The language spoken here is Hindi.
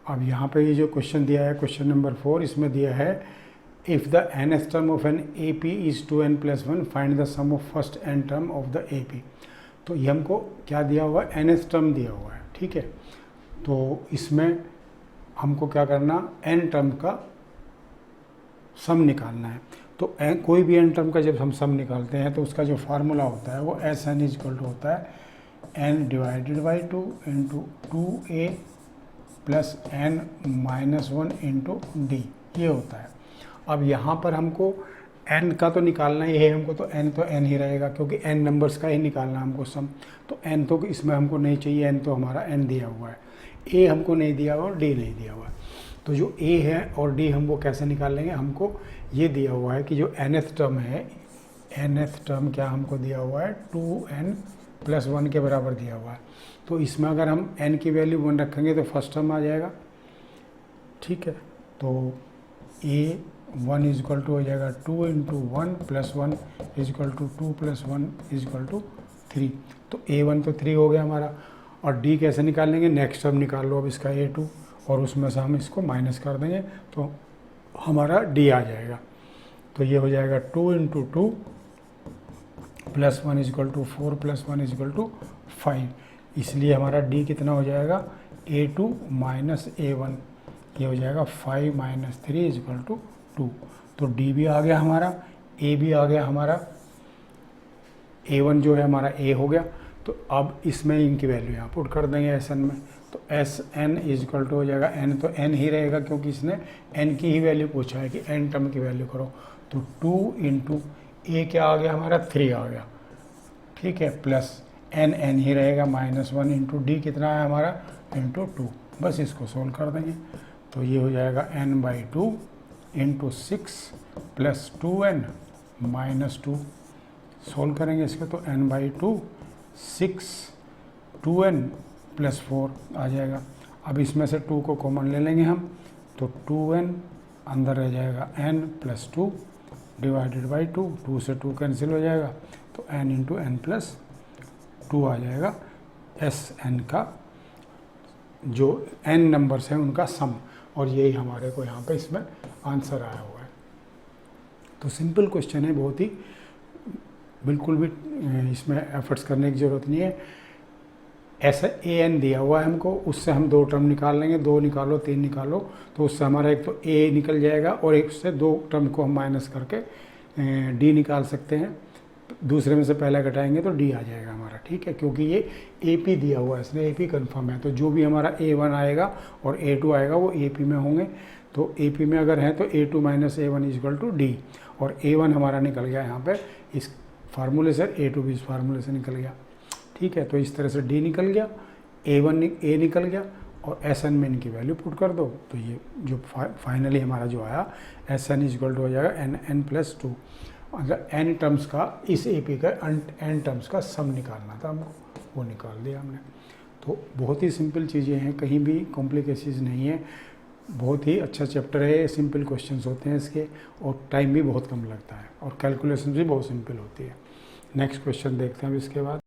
अब यहाँ पे ये जो क्वेश्चन दिया है क्वेश्चन नंबर 4, इसमें दिया है if the nth term of an A P is 2n+1 find the sum of first n term of the A P. तो ये हमको क्या दिया हुआ है, nth टर्म दिया हुआ है, ठीक है। तो इसमें हमको क्या करना, n टर्म का सम निकालना है। तो कोई भी n टर्म का जब हम सम निकालते हैं तो उसका जो फार्मूला होता है वो Sn इक्वल टू होता है n divided by 2 into 2a plus n-1 into D, ये होता है। अब यहाँ पर हमको n का तो निकालना ही है हमको, तो n ही रहेगा क्योंकि n नंबर्स का ही निकालना हमको सम। तो n तो इसमें हमको नहीं चाहिए, n तो हमारा n दिया हुआ है, a हमको नहीं दिया हुआ और d नहीं दिया हुआ है। तो जो a है और d हम वो कैसे निकाल लेंगे, हमको ये दिया हुआ है कि जो nth टर्म है, nth टर्म क्या हमको दिया हुआ है 2n+1 के बराबर दिया हुआ है। तो इसमें अगर हम n की वैल्यू 1 रखेंगे तो फर्स्ट टर्म आ जाएगा, ठीक है। तो a1 इजक्वल टू हो जाएगा 2 into 1 plus 1 is equal to 2 plus 1 is equal to 3। तो a1 तो 3 हो गया हमारा। और d कैसे निकालेंगे, नेक्स्ट टर्म निकाल लो अब इसका a2, और उसमें से हम इसको माइनस कर देंगे तो हमारा d आ जाएगा। तो ये हो जाएगा 2 into 2 plus 1 is equal to 4 plus 1 is equal to 5। इसलिए हमारा d कितना हो जाएगा, a2 माइनस a1, ये हो जाएगा 5 माइनस 3 इजक्वल टू 2। तो d भी आ गया हमारा, a भी आ गया हमारा, a1 जो है हमारा a हो गया। तो अब इसमें इनकी वैल्यू यहाँ पुट कर देंगे Sn में। तो Sn इजक्वल टू हो जाएगा n, तो n ही रहेगा क्योंकि इसने n की ही वैल्यू पूछा है कि n टर्म की वैल्यू करो। तो 2 इंटू a क्या आ गया हमारा 3 आ गया, ठीक है, प्लस n ही रहेगा -1 इंटू डी कितना है हमारा इंटू 2। बस इसको सोल्व कर देंगे तो ये हो जाएगा n/2 into 6 plus 2n minus 2। Solve करेंगे इसके तो n/2 6 2n प्लस 4 आ जाएगा। अब इसमें से 2 को कॉमन ले लेंगे हम, तो 2n अंदर रह जाएगा n प्लस 2 डिवाइडेड बाई 2, 2 से 2 कैंसिल हो जाएगा तो n इंटू n प्लस 2 आ जाएगा Sn का जो n नंबर्स हैं उनका सम। और यही हमारे को यहाँ पे इसमें आंसर आया हुआ है। तो सिंपल क्वेश्चन है, बहुत ही, बिल्कुल भी इसमें एफर्ट्स करने की ज़रूरत नहीं है। ऐसा an दिया हुआ है हमको, उससे हम 2 टर्म निकाल लेंगे, 2 निकालो 3 निकालो, तो उससे हमारा एक तो a निकल जाएगा और एक से 2 टर्म को हम माइनस करके d निकाल सकते हैं। दूसरे में से पहला घटाएंगे तो d आ जाएगा हमारा, ठीक है, क्योंकि ये AP दिया हुआ है, इसलिए AP कंफर्म है। तो जो भी हमारा a1 आएगा और a2 आएगा वो AP में होंगे। तो AP में अगर है तो a2 minus a1 equal to d, और a1 हमारा निकल गया यहाँ पे इस फार्मूले से, a2 भी इस फार्मूले से निकल गया, ठीक है। तो इस तरह से d निकल गया, a निकल गया, और Sn में इनकी वैल्यू पुट कर दो तो ये जो फाइनली हमारा जो आया Sn इजक्वल टू हो जाएगा n प्लस 2। अगर n टर्म्स का, इस AP का n टर्म्स का सम निकालना था हमको, वो निकाल दिया हमने। तो बहुत ही सिंपल चीज़ें हैं, कहीं भी कॉम्प्लिकेशंस नहीं है, बहुत ही अच्छा चैप्टर है, सिंपल क्वेश्चंस होते हैं इसके, और टाइम भी बहुत कम लगता है, और कैलकुलेशन भी बहुत सिंपल होती है। नेक्स्ट क्वेश्चन देखते हैं अब इसके बाद।